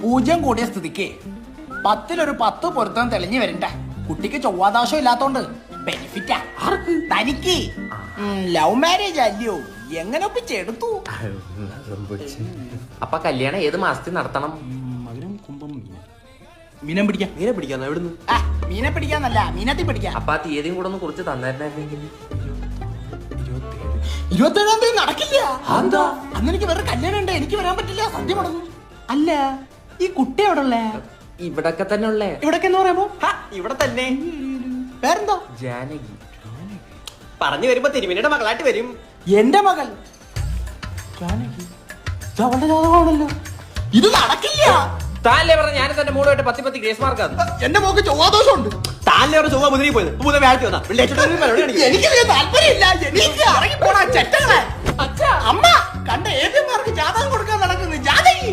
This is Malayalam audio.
പൂജ്യം കൂടിയ സ്ഥിതിക്ക് 10-ൽ 10 പൊരുത്തം തെളിഞ്ഞു വരണ്ട. കുട്ടിക്ക് ചൊവ്വാദോഷം ഇല്ലാത്തോണ്ട് ബെനിഫിറ്റാ. തനിക്ക് ലവ് മാരേജ് അല്ലയോ, എങ്ങനെ ഒപ്പിച്ചെടുത്തു? അപ്പൊ കല്യാണം ഏത് മാസത്തിൽ നടത്തണം? മീനെ പിടിക്കാൻ എവിടുന്ന്? മീനെ പിടിക്കാന്നല്ല, മീനത്തി പിടിക്കാൻ. അപ്പൊ ആ തീയതിയും കൂടെ ഒന്ന് കുറിച്ച് തന്നിരുന്നെങ്കിൽ. 27-ാം തീയതി നടക്കില്ല. അന്ന് എനിക്ക് വേറെ കല്യാണം ഉണ്ട്, എനിക്ക് വരാൻ പറ്റില്ല. സദ്യ മുടങ്ങും. അല്ല, ഈ കുട്ടി എവിടെ ഉള്ളേ? ഇവിടൊക്കെ തന്നെ ഉള്ളേ. ഇവിടൊക്കെ എന്ന് പറയുമ്പോ ഇവിടെ തന്നെ. പേരെന്തോ? ജാനകി. പറഞ്ഞു വരുമ്പോ തിരുമേനിയുടെ മകളായിട്ട് വരും. എന്റെ മകൾ ജാനകി. ഇത് അവളുടെ ജാതകമാണല്ലോ. ഇത് നടക്കില്ല. താല്ലേ പറഞ്ഞ ഞാൻ തന്നെ മൂടുമായിട്ട് 10 ഗ്രേസ് മാർക്കാണ്. എന്റെ മോക്ക് ചൊവ്വാദോഷമുണ്ട്. താല്ലേ അവിടെ ചൊവ്വ മുതിരി പോയത് മൂന്ന് വ്യാഴ്ച വന്നാ എനിക്ക് താല്പര്യമില്ല. എനിക്ക് ഇറങ്ങി പോണ ചെറ്റകളെ. അമ്മ കണ്ട ഏത് മാർക്ക് ജാതകം കൊടുക്കാൻ നടക്കുന്നു. ജാനകി